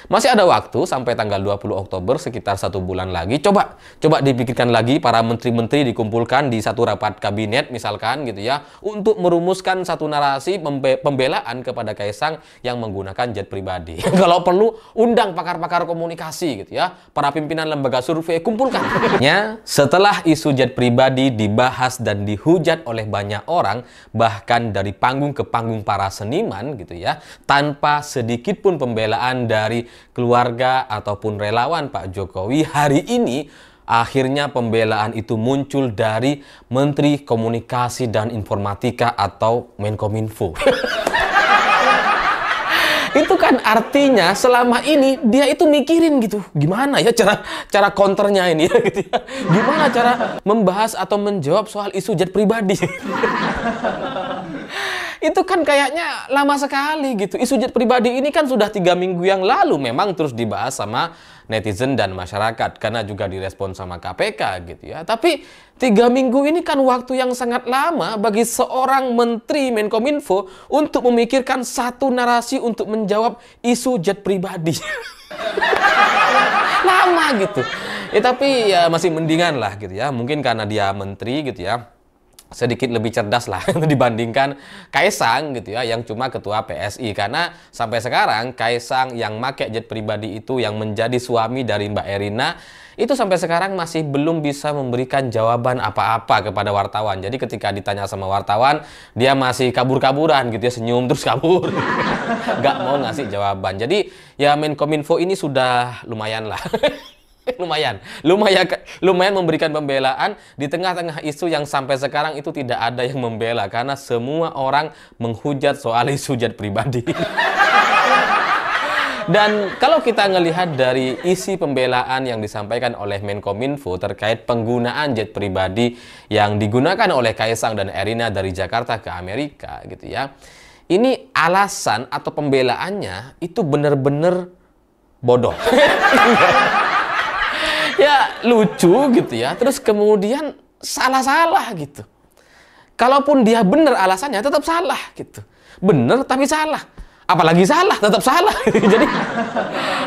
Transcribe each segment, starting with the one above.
Masih ada waktu sampai tanggal 20 Oktober, sekitar 1 bulan lagi. Coba dipikirkan lagi, para menteri-menteri dikumpulkan di satu rapat kabinet misalkan gitu ya, untuk merumuskan satu narasi pembelaan kepada Kaisang yang menggunakan jet pribadi. Kalau perlu undang pakar-pakar komunikasi gitu ya, para pimpinan lembaga survei, kumpulkan. Setelah isu jet pribadi dibahas dan dihujat oleh banyak orang, bahkan dari panggung ke panggung para seniman gitu ya, tanpa sedikit pun pembelaan dari keluarga ataupun relawan Pak Jokowi, hari ini akhirnya pembelaan itu muncul dari Menteri Komunikasi dan Informatika atau Menkominfo. Itu kan artinya selama ini dia itu mikirin gitu, gimana ya cara counternya ini ya, gitu ya. Gimana cara membahas atau menjawab soal isu jet pribadi. Itu kan kayaknya lama sekali gitu. Isu jet pribadi ini kan sudah 3 minggu yang lalu memang terus dibahas sama netizen dan masyarakat, karena juga direspon sama KPK gitu ya. Tapi 3 minggu ini kan waktu yang sangat lama bagi seorang menteri Menkominfo untuk memikirkan satu narasi untuk menjawab isu jet pribadi. Lama gitu. Tapi ya masih mendingan lah gitu ya. Mungkin karena dia menteri gitu ya, sedikit lebih cerdas lah dibandingkan Kaisang gitu ya, yang cuma ketua PSI. Karena sampai sekarang Kaisang yang make jet pribadi itu, yang menjadi suami dari Mbak Erina, itu sampai sekarang masih belum bisa memberikan jawaban apa-apa kepada wartawan. Jadi ketika ditanya sama wartawan, dia masih kabur-kaburan gitu ya, senyum terus kabur. Nggak mau ngasih jawaban. Jadi ya Menkominfo ini sudah lumayan lah. lumayan memberikan pembelaan di tengah-tengah isu yang sampai sekarang itu tidak ada yang membela, karena semua orang menghujat soal isu jet pribadi. Dan kalau kita ngelihat dari isi pembelaan yang disampaikan oleh Menkominfo terkait penggunaan jet pribadi yang digunakan oleh Kaisang dan Erina dari Jakarta ke Amerika gitu ya, ini alasan atau pembelaannya itu benar-benar bodoh. Ya lucu gitu ya, terus kemudian salah-salah gitu. Kalaupun dia benar alasannya, tetap salah gitu. Benar tapi salah. Apalagi salah, tetap salah. Jadi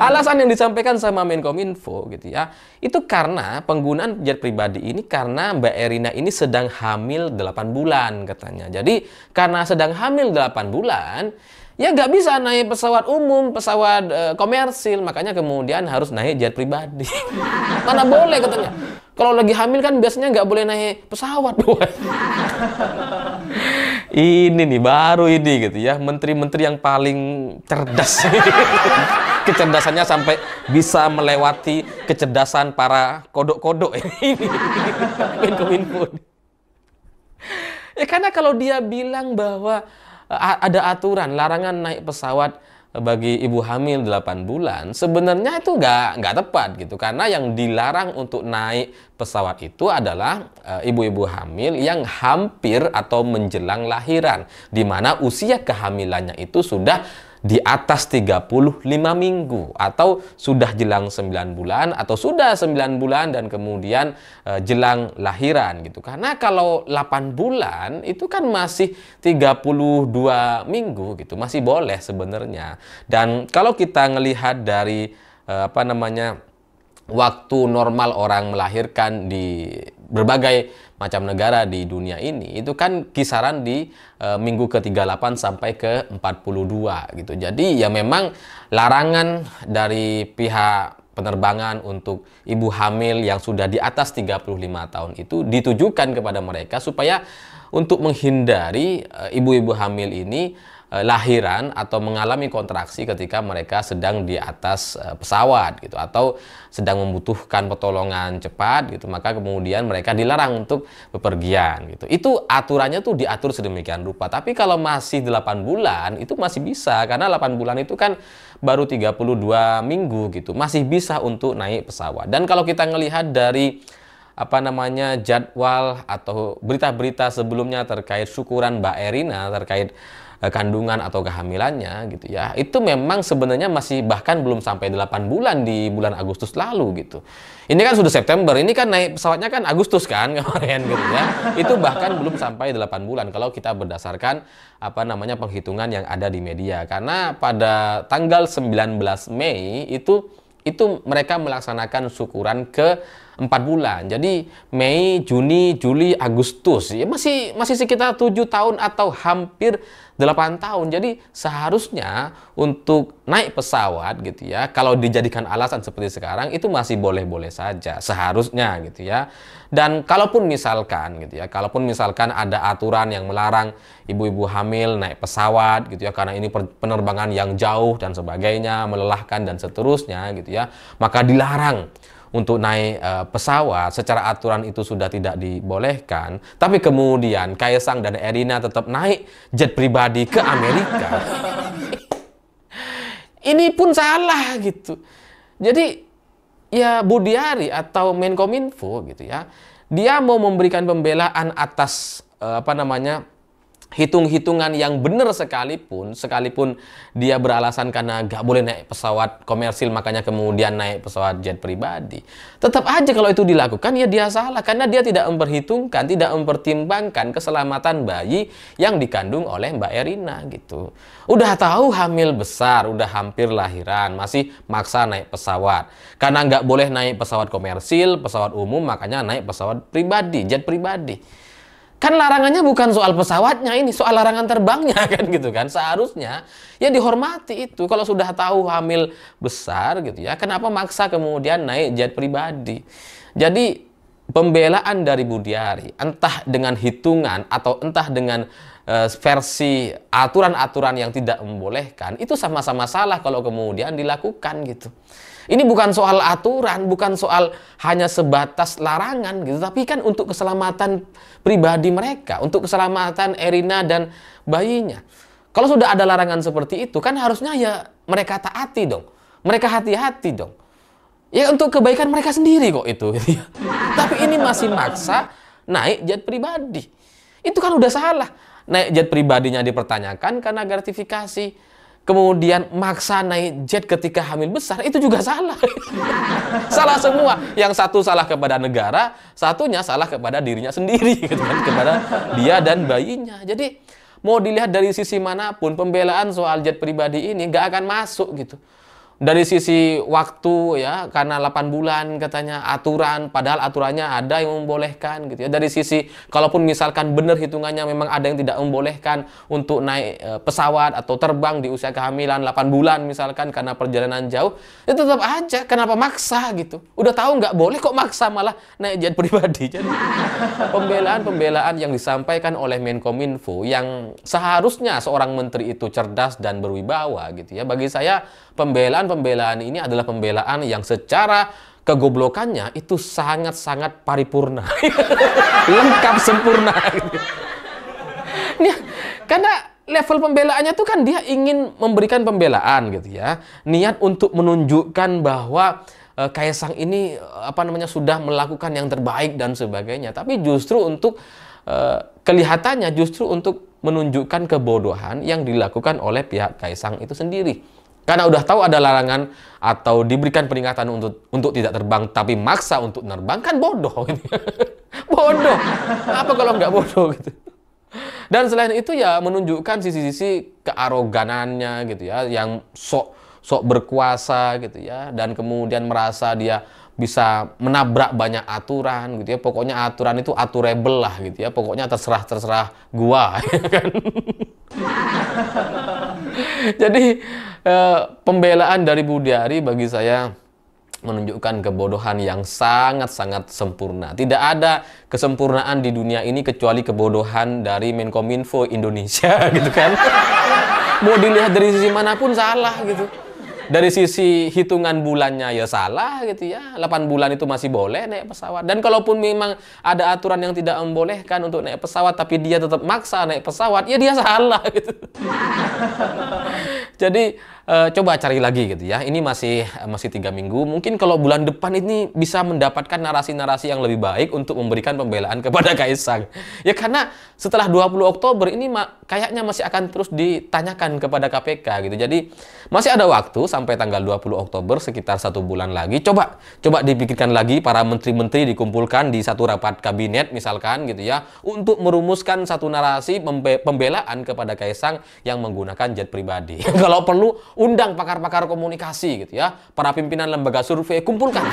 alasan yang disampaikan sama Menkominfo gitu ya, itu karena penggunaan jet pribadi ini karena Mbak Erina ini sedang hamil 8 bulan katanya. Jadi karena sedang hamil 8 bulan, ya nggak bisa naik pesawat umum, pesawat komersil, makanya kemudian harus naik jet pribadi. Mana boleh katanya. Kalau lagi hamil kan biasanya nggak boleh naik pesawat. Ini nih baru ini gitu ya, menteri-menteri yang paling cerdas. Kecerdasannya sampai bisa melewati kecerdasan para kodok-kodok ini. Menkominfo. Ya karena kalau dia bilang bahwa ada aturan larangan naik pesawat bagi ibu hamil 8 bulan, sebenarnya itu nggak tepat gitu, karena yang dilarang untuk naik pesawat itu adalah ibu-ibu hamil yang hampir atau menjelang lahiran, di mana usia kehamilannya itu sudah di atas 35 minggu atau sudah jelang 9 bulan atau sudah 9 bulan dan kemudian jelang lahiran gitu. Karena kalau 8 bulan itu kan masih 32 minggu gitu, masih boleh sebenarnya. Dan kalau kita ngelihat dari waktu normal orang melahirkan di berbagai macam negara di dunia ini, itu kan kisaran di minggu ke-38 sampai ke-42 gitu. Jadi ya memang larangan dari pihak penerbangan untuk ibu hamil yang sudah di atas 35 tahun itu ditujukan kepada mereka supaya untuk menghindari ibu-ibu hamil ini lahiran atau mengalami kontraksi ketika mereka sedang di atas pesawat gitu, atau sedang membutuhkan pertolongan cepat gitu, maka kemudian mereka dilarang untuk bepergian gitu. Itu aturannya tuh diatur sedemikian rupa. Tapi kalau masih 8 bulan itu masih bisa, karena 8 bulan itu kan baru 32 minggu gitu, masih bisa untuk naik pesawat. Dan kalau kita ngelihat dari jadwal atau berita-berita sebelumnya terkait syukuran Mbak Erina terkait kandungan atau kehamilannya gitu ya, itu memang sebenarnya masih bahkan belum sampai 8 bulan di bulan Agustus lalu gitu. Ini kan sudah September, ini kan naik pesawatnya kan Agustus kan kemarin gitu ya. Itu bahkan belum sampai 8 bulan kalau kita berdasarkan penghitungan yang ada di media. Karena pada tanggal 19 Mei itu mereka melaksanakan syukuran ke 4 bulan. Jadi Mei, Juni, Juli, Agustus. Ya masih sekitar 7 tahun atau hampir 8 tahun. Jadi seharusnya untuk naik pesawat gitu ya, kalau dijadikan alasan seperti sekarang itu masih boleh-boleh saja seharusnya gitu ya. Dan kalaupun misalkan gitu ya, kalaupun misalkan ada aturan yang melarang ibu-ibu hamil naik pesawat gitu ya, karena ini penerbangan yang jauh dan sebagainya, melelahkan dan seterusnya gitu ya, maka dilarang untuk naik pesawat. Secara aturan itu sudah tidak dibolehkan, tapi kemudian Kaisang dan Erina tetap naik jet pribadi ke Amerika. Ini pun salah gitu. Jadi ya Budiari atau Menkominfo gitu ya, dia mau memberikan pembelaan atas hitung-hitungan yang benar sekalipun dia beralasan karena nggak boleh naik pesawat komersil makanya kemudian naik pesawat jet pribadi. Tetap aja kalau itu dilakukan ya dia salah karena dia tidak memperhitungkan, tidak mempertimbangkan keselamatan bayi yang dikandung oleh Mbak Erina gitu. Udah tahu hamil besar, udah hampir lahiran, masih maksa naik pesawat. Karena nggak boleh naik pesawat komersil, pesawat umum, makanya naik pesawat pribadi, jet pribadi. Kan larangannya bukan soal pesawatnya, ini soal larangan terbangnya kan gitu kan. Seharusnya ya dihormati itu. Kalau sudah tahu hamil besar gitu ya, kenapa maksa kemudian naik jet pribadi? Jadi pembelaan dari Budiari entah dengan hitungan atau entah dengan versi aturan-aturan yang tidak membolehkan, itu sama-sama salah kalau kemudian dilakukan gitu. Ini bukan soal aturan, bukan soal hanya sebatas larangan gitu, tapi kan untuk keselamatan pribadi mereka, untuk keselamatan Erina dan bayinya. Kalau sudah ada larangan seperti itu, kan harusnya ya mereka taati dong. Mereka hati-hati dong. Ya untuk kebaikan mereka sendiri kok itu. Tapi ini masih maksa naik jet pribadi. Itu kan udah salah. Naik jet pribadinya dipertanyakan karena gratifikasi. Kemudian maksa naik jet ketika hamil besar, itu juga salah. Salah semua. Yang satu salah kepada negara, satunya salah kepada dirinya sendiri, gitu kan? Kepada dia dan bayinya. Jadi mau dilihat dari sisi manapun, pembelaan soal jet pribadi ini nggak akan masuk gitu. Dari sisi waktu ya, karena 8 bulan katanya aturan, padahal aturannya ada yang membolehkan gitu ya. Dari sisi kalaupun misalkan benar hitungannya memang ada yang tidak membolehkan untuk naik pesawat atau terbang di usia kehamilan 8 bulan misalkan karena perjalanan jauh, ya tetap aja kenapa maksa gitu. Udah tahu nggak boleh kok maksa malah naik jet pribadi. Jadi pembelaan-pembelaan yang disampaikan oleh Menkominfo yang seharusnya seorang menteri itu cerdas dan berwibawa gitu ya. Bagi saya pembelaan ini adalah pembelaan yang secara kegoblokannya itu sangat-sangat paripurna. Lengkap sempurna. Karena level pembelaannya itu kan dia ingin memberikan pembelaan gitu ya. Niat untuk menunjukkan bahwa Kaisang ini sudah melakukan yang terbaik dan sebagainya. Tapi justru untuk kelihatannya justru untuk menunjukkan kebodohan yang dilakukan oleh pihak Kaisang itu sendiri. Karena udah tahu ada larangan atau diberikan peringatan untuk tidak terbang, tapi maksa untuk terbang, kan bodoh. Bodoh. Apa kalau nggak bodoh gitu? Dan selain itu ya menunjukkan sisi-sisi kearoganannya gitu ya, yang sok berkuasa gitu ya, dan kemudian merasa dia bisa menabrak banyak aturan gitu ya. Pokoknya aturan itu aturable lah gitu ya. Pokoknya terserah gua kan. Jadi pembelaan dari Budiari bagi saya menunjukkan kebodohan yang sangat-sangat sempurna. Tidak ada kesempurnaan di dunia ini kecuali kebodohan dari Menkominfo Indonesia gitu kan. Mau dilihat dari sisi manapun salah gitu. Dari sisi hitungan bulannya ya salah gitu ya. 8 bulan itu masih boleh naik pesawat. Dan kalaupun memang ada aturan yang tidak membolehkan untuk naik pesawat, tapi dia tetap maksa naik pesawat, ya dia salah gitu. Jadi coba cari lagi gitu ya. Ini masih 3 minggu. Mungkin kalau bulan depan ini bisa mendapatkan narasi-narasi yang lebih baik untuk memberikan pembelaan kepada Kaisang. Ya karena setelah 20 Oktober ini kayaknya masih akan terus ditanyakan kepada KPK gitu. Jadi masih ada waktu sampai tanggal 20 Oktober sekitar 1 bulan lagi. Coba dipikirkan lagi, para menteri-menteri dikumpulkan di satu rapat kabinet misalkan gitu ya, untuk merumuskan satu narasi pembelaan kepada Kaisang yang menggunakan jet pribadi. Kalau perlu undang pakar-pakar komunikasi gitu ya, para pimpinan lembaga survei, kumpulkan.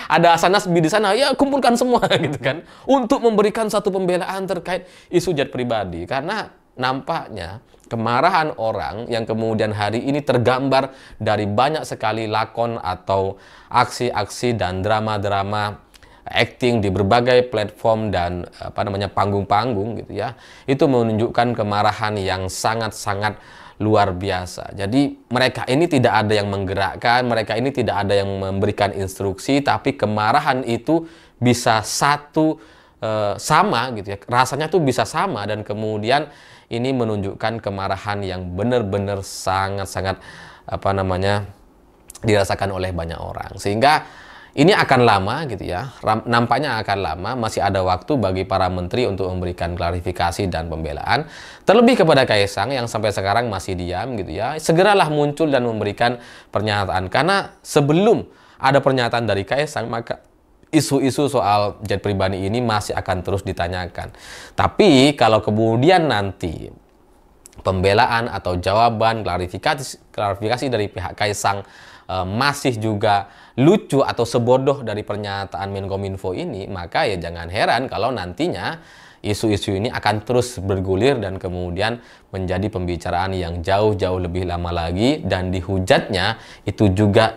Ada Sanasbi di sana, ya kumpulkan semua gitu kan, untuk memberikan satu pembelaan terkait isu jet pribadi. Karena nampaknya kemarahan orang yang kemudian hari ini tergambar dari banyak sekali lakon atau aksi-aksi dan drama-drama acting di berbagai platform dan panggung-panggung gitu ya, itu menunjukkan kemarahan yang sangat-sangat luar biasa. Jadi mereka ini tidak ada yang menggerakkan, mereka ini tidak ada yang memberikan instruksi, tapi kemarahan itu bisa sama gitu ya, rasanya tuh bisa sama, dan kemudian ini menunjukkan kemarahan yang benar-benar sangat-sangat dirasakan oleh banyak orang. Sehingga ini akan lama gitu ya, nampaknya akan lama, masih ada waktu bagi para menteri untuk memberikan klarifikasi dan pembelaan. Terlebih kepada Kaisang yang sampai sekarang masih diam gitu ya, segeralah muncul dan memberikan pernyataan. Karena sebelum ada pernyataan dari Kaisang, maka isu-isu soal jet pribadi ini masih akan terus ditanyakan. Tapi kalau kemudian nanti pembelaan atau jawaban klarifikasi dari pihak Kaisang masih juga lucu atau sebodoh dari pernyataan Menkominfo ini, maka ya jangan heran kalau nantinya isu-isu ini akan terus bergulir dan kemudian menjadi pembicaraan yang jauh-jauh lebih lama lagi, dan dihujatnya itu juga